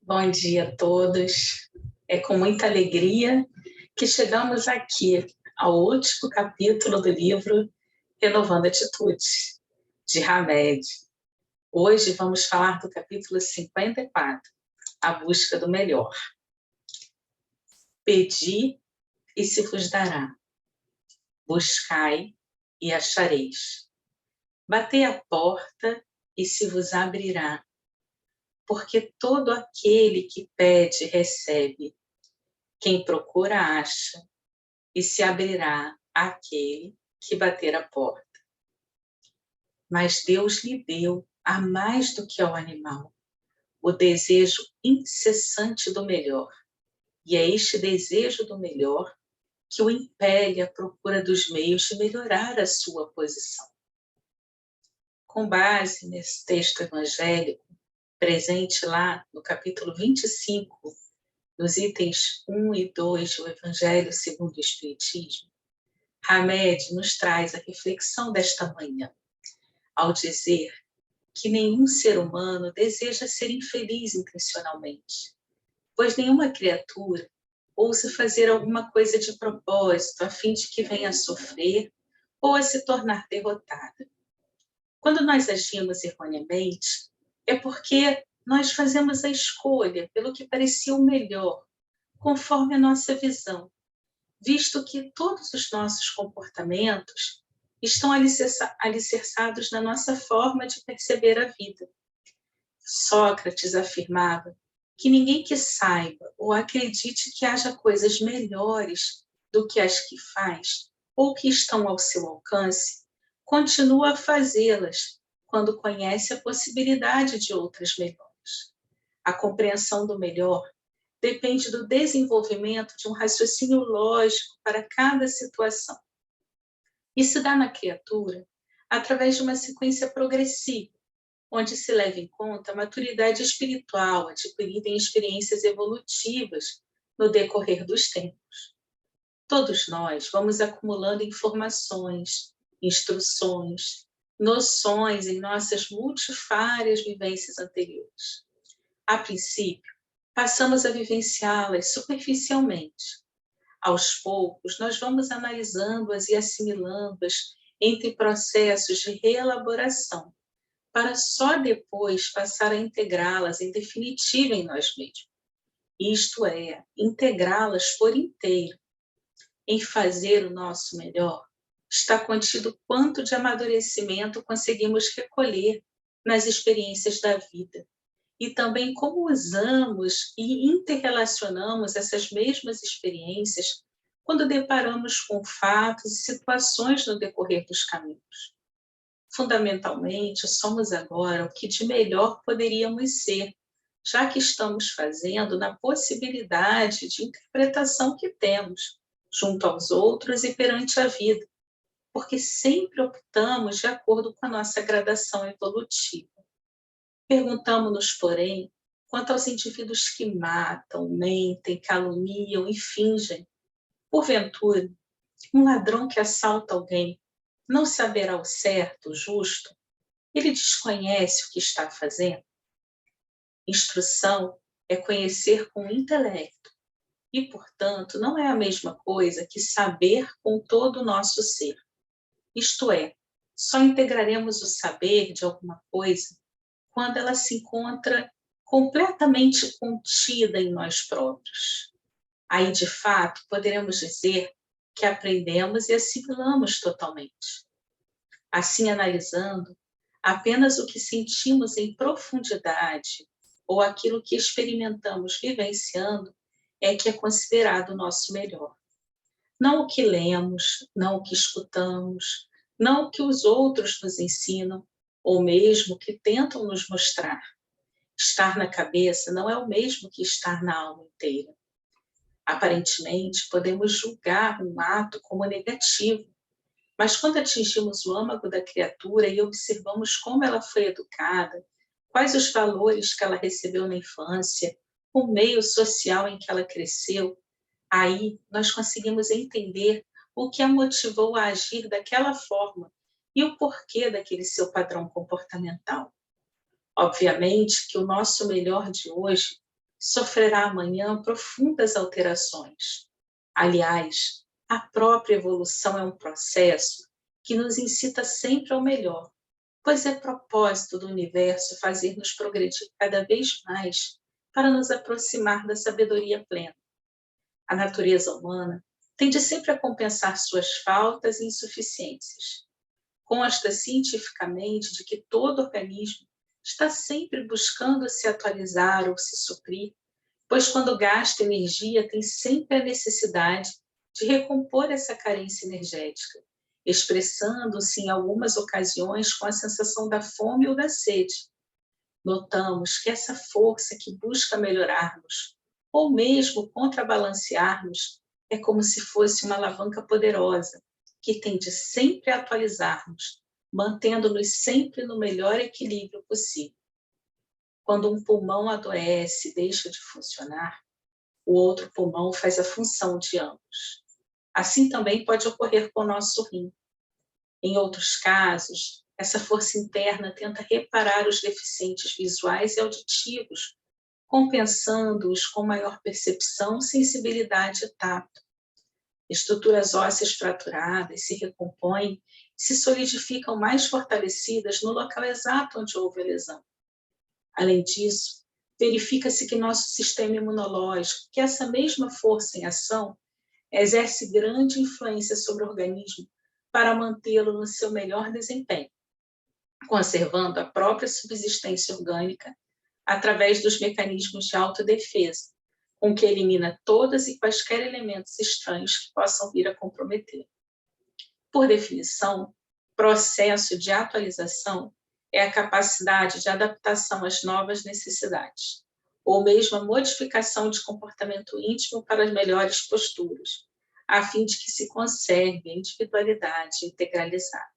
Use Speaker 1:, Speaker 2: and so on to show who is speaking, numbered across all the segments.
Speaker 1: Bom dia a todos. É com muita alegria que chegamos aqui ao último capítulo do livro Renovando Atitudes, de Hamed. Hoje vamos falar do capítulo 54, A Busca do Melhor. Pedi e se vos dará. Buscai e achareis. Batei a porta e se vos abrirá. Porque todo aquele que pede, recebe. Quem procura, acha, e se abrirá àquele que bater a porta. Mas Deus lhe deu, a mais do que ao animal, o desejo incessante do melhor. E é este desejo do melhor que o impele à procura dos meios de melhorar a sua posição. Com base nesse texto evangélico, presente lá no capítulo 25, nos itens 1 e 2 do Evangelho segundo o Espiritismo, Hamed nos traz a reflexão desta manhã, ao dizer que nenhum ser humano deseja ser infeliz intencionalmente, pois nenhuma criatura ousa fazer alguma coisa de propósito a fim de que venha a sofrer ou a se tornar derrotada. Quando nós agimos erroneamente, é porque nós fazemos a escolha pelo que parecia o melhor, conforme a nossa visão, visto que todos os nossos comportamentos estão alicerçados na nossa forma de perceber a vida. Sócrates afirmava que ninguém que saiba ou acredite que haja coisas melhores do que as que faz ou que estão ao seu alcance, continua a fazê-las quando conhece a possibilidade de outras melhores. A compreensão do melhor depende do desenvolvimento de um raciocínio lógico para cada situação. Isso dá na criatura através de uma sequência progressiva, onde se leva em conta a maturidade espiritual adquirida em experiências evolutivas no decorrer dos tempos. Todos nós vamos acumulando informações, instruções, noções em nossas multifárias vivências anteriores. A princípio, passamos a vivenciá-las superficialmente. Aos poucos, nós vamos analisando-as e assimilando-as entre processos de reelaboração, para só depois passar a integrá-las em definitivo em nós mesmos. Isto é, integrá-las por inteiro. Em fazer o nosso melhor, está contido quanto de amadurecimento conseguimos recolher nas experiências da vida, e também como usamos e interrelacionamos essas mesmas experiências quando deparamos com fatos e situações no decorrer dos caminhos. Fundamentalmente, somos agora o que de melhor poderíamos ser, já que estamos fazendo na possibilidade de interpretação que temos, junto aos outros e perante a vida, porque sempre optamos de acordo com a nossa gradação evolutiva. Perguntamo-nos, porém, quanto aos indivíduos que matam, mentem, caluniam e fingem. Porventura, um ladrão que assalta alguém não saberá o certo, o justo? Ele desconhece o que está fazendo? Instrução é conhecer com o intelecto e, portanto, não é a mesma coisa que saber com todo o nosso ser. Isto é, só integraremos o saber de alguma coisa quando ela se encontra completamente contida em nós próprios. Aí, de fato, poderemos dizer que aprendemos e assimilamos totalmente. Assim, analisando, apenas o que sentimos em profundidade ou aquilo que experimentamos vivenciando é que é considerado o nosso melhor. Não o que lemos, não o que escutamos, não o que os outros nos ensinam, ou mesmo que tentam nos mostrar. Estar na cabeça não é o mesmo que estar na alma inteira. Aparentemente, podemos julgar um ato como negativo, mas quando atingimos o âmago da criatura e observamos como ela foi educada, quais os valores que ela recebeu na infância, o meio social em que ela cresceu, aí nós conseguimos entender o que a motivou a agir daquela forma e o porquê daquele seu padrão comportamental. Obviamente que o nosso melhor de hoje sofrerá amanhã profundas alterações. Aliás, a própria evolução é um processo que nos incita sempre ao melhor, pois é propósito do universo fazer-nos progredir cada vez mais para nos aproximar da sabedoria plena. A natureza humana tende sempre a compensar suas faltas e insuficiências. Consta cientificamente de que todo organismo está sempre buscando se atualizar ou se suprir, pois quando gasta energia tem sempre a necessidade de recompor essa carência energética, expressando-se em algumas ocasiões com a sensação da fome ou da sede. Notamos que essa força que busca melhorarmos, ou mesmo contrabalancearmos, é como se fosse uma alavanca poderosa, que tende sempre a atualizar-nos, mantendo-nos sempre no melhor equilíbrio possível. Quando um pulmão adoece e deixa de funcionar, o outro pulmão faz a função de ambos. Assim também pode ocorrer com o nosso rim. Em outros casos, essa força interna tenta reparar os deficientes visuais e auditivos, compensando-os com maior percepção, sensibilidade e tato. Estruturas ósseas fraturadas se recompõem e se solidificam mais fortalecidas no local exato onde houve a lesão. Além disso, verifica-se que nosso sistema imunológico, que essa mesma força em ação, exerce grande influência sobre o organismo para mantê-lo no seu melhor desempenho, conservando a própria subsistência orgânica através dos mecanismos de autodefesa, com que elimina todas e quaisquer elementos estranhos que possam vir a comprometer. Por definição, processo de atualização é a capacidade de adaptação às novas necessidades, ou mesmo a modificação de comportamento íntimo para as melhores posturas, a fim de que se conserve a individualidade integralizada.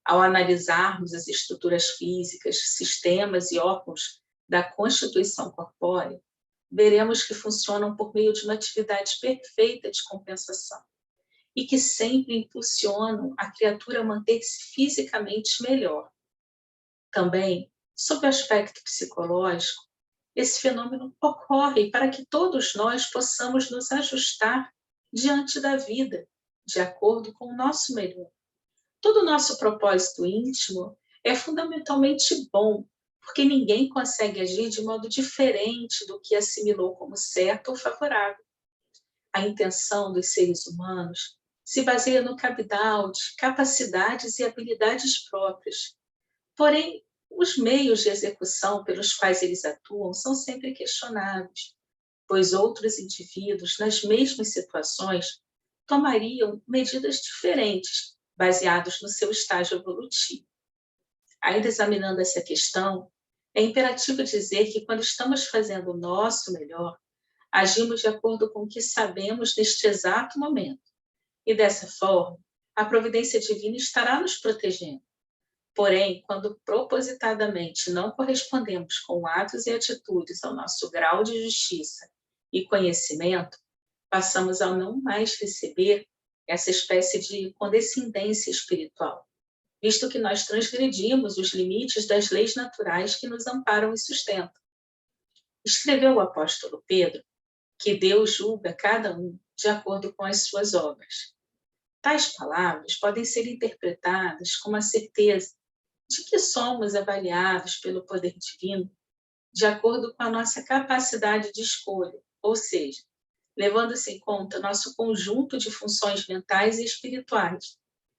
Speaker 1: Ao analisarmos as estruturas físicas, sistemas e órgãos da constituição corpórea, veremos que funcionam por meio de uma atividade perfeita de compensação e que sempre impulsionam a criatura a manter-se fisicamente melhor. Também, sob o aspecto psicológico, esse fenômeno ocorre para que todos nós possamos nos ajustar diante da vida, de acordo com o nosso melhor. Todo o nosso propósito íntimo é fundamentalmente bom, porque ninguém consegue agir de modo diferente do que assimilou como certo ou favorável. A intenção dos seres humanos se baseia no cabedal de capacidades e habilidades próprias. Porém, os meios de execução pelos quais eles atuam são sempre questionáveis, pois outros indivíduos, nas mesmas situações, tomariam medidas diferentes, baseados no seu estágio evolutivo. Ainda examinando essa questão, é imperativo dizer que quando estamos fazendo o nosso melhor, agimos de acordo com o que sabemos neste exato momento. E dessa forma, a providência divina estará nos protegendo. Porém, quando propositadamente não correspondemos com atos e atitudes ao nosso grau de justiça e conhecimento, passamos a não mais receber essa espécie de condescendência espiritual, visto que nós transgredimos os limites das leis naturais que nos amparam e sustentam. Escreveu o apóstolo Pedro que Deus julga cada um de acordo com as suas obras. Tais palavras podem ser interpretadas com a certeza de que somos avaliados pelo poder divino de acordo com a nossa capacidade de escolha, ou seja, levando-se em conta nosso conjunto de funções mentais e espirituais,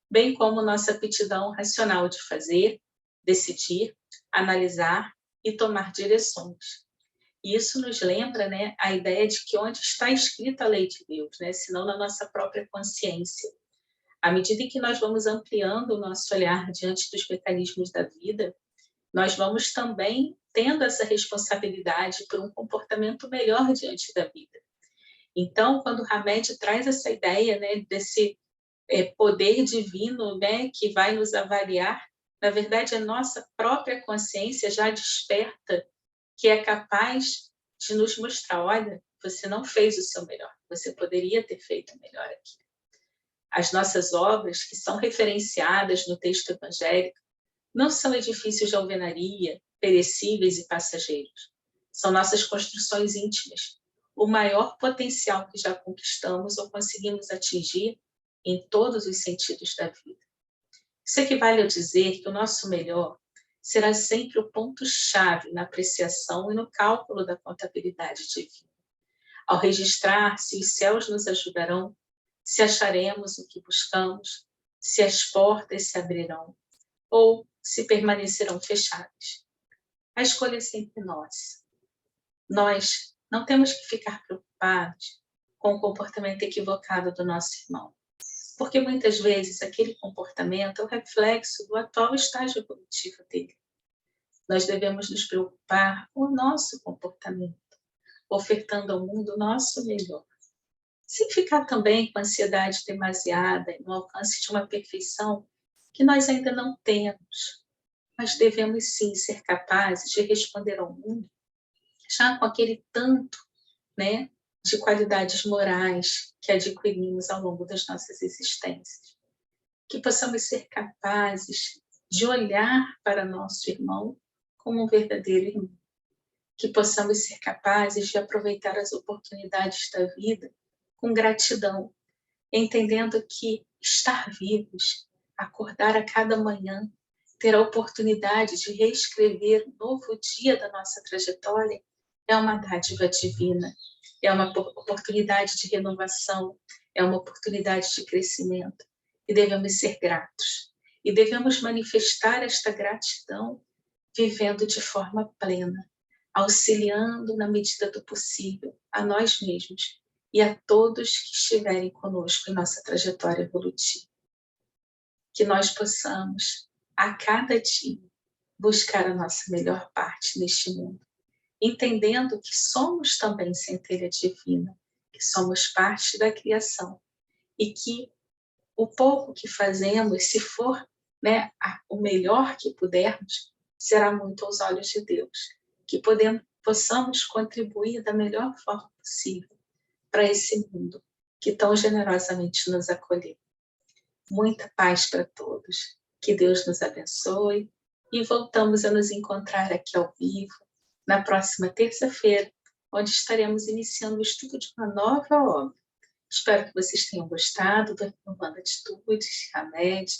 Speaker 1: bem como nossa aptidão racional de fazer, decidir, analisar e tomar direções. E isso nos lembra, a ideia de que onde está escrita a lei de Deus, senão na nossa própria consciência. À medida em que nós vamos ampliando o nosso olhar diante dos mecanismos da vida, nós vamos também tendo essa responsabilidade por um comportamento melhor diante da vida. Então, quando Hamed traz essa ideia desse poder divino que vai nos avaliar, na verdade, a nossa própria consciência já desperta, que é capaz de nos mostrar, olha, você não fez o seu melhor, você poderia ter feito melhor aqui. As nossas obras, que são referenciadas no texto evangélico, não são edifícios de alvenaria, perecíveis e passageiros. São nossas construções íntimas, o maior potencial que já conquistamos ou conseguimos atingir em todos os sentidos da vida. Isso equivale a dizer que o nosso melhor será sempre o ponto-chave na apreciação e no cálculo da contabilidade divina. Ao registrar se os céus nos ajudarão, se acharemos o que buscamos, se as portas se abrirão ou se permanecerão fechadas. A escolha é sempre nossa. Nós não temos que ficar preocupados com o comportamento equivocado do nosso irmão, porque muitas vezes aquele comportamento é o reflexo do atual estágio evolutivo dele. Nós devemos nos preocupar com o nosso comportamento, ofertando ao mundo o nosso melhor, sem ficar também com ansiedade demasiada no alcance de uma perfeição que nós ainda não temos, mas devemos sim ser capazes de responder ao mundo já com aquele tanto, né, de qualidades morais que adquirimos ao longo das nossas existências. Que possamos ser capazes de olhar para nosso irmão como um verdadeiro irmão. Que possamos ser capazes de aproveitar as oportunidades da vida com gratidão, entendendo que estar vivos, acordar a cada manhã, ter a oportunidade de reescrever um novo dia da nossa trajetória é uma dádiva divina, é uma oportunidade de renovação, é uma oportunidade de crescimento e devemos ser gratos. E devemos manifestar esta gratidão vivendo de forma plena, auxiliando na medida do possível a nós mesmos e a todos que estiverem conosco em nossa trajetória evolutiva. Que nós possamos, a cada dia, buscar a nossa melhor parte neste mundo, entendendo que somos também centelha divina, que somos parte da criação e que o pouco que fazemos, se for, né, o melhor que pudermos, será muito aos olhos de Deus, que possamos contribuir da melhor forma possível para esse mundo que tão generosamente nos acolheu. Muita paz para todos, que Deus nos abençoe e voltamos a nos encontrar aqui ao vivo na próxima terça-feira, onde estaremos iniciando o estudo de uma nova obra. Espero que vocês tenham gostado do Renovando Atitudes, Hamed.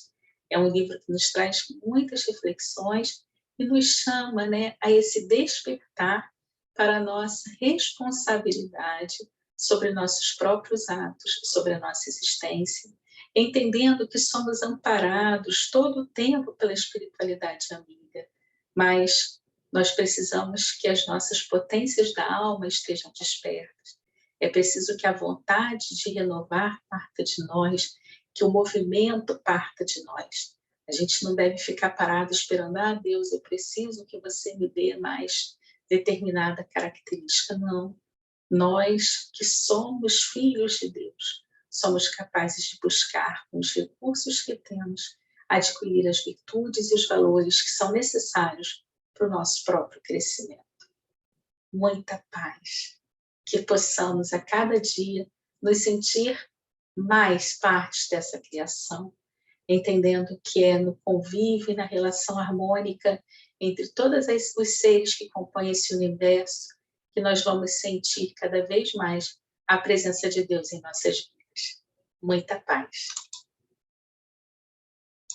Speaker 1: É um livro que nos traz muitas reflexões e nos chama, né, a esse despertar para a nossa responsabilidade sobre nossos próprios atos, sobre a nossa existência, entendendo que somos amparados todo o tempo pela espiritualidade amiga, mas nós precisamos que as nossas potências da alma estejam despertas. É preciso que a vontade de renovar parta de nós, que o movimento parta de nós. A gente não deve ficar parado esperando, Deus, eu preciso que você me dê mais determinada característica. Não. Nós que somos filhos de Deus, somos capazes de buscar com os recursos que temos, adquirir as virtudes e os valores que são necessários para o nosso próprio crescimento. Muita paz. Que possamos a cada dia nos sentir mais parte dessa criação, entendendo que é no convívio e na relação harmônica entre todos os seres que compõem esse universo que nós vamos sentir cada vez mais a presença de Deus em nossas vidas. Muita paz.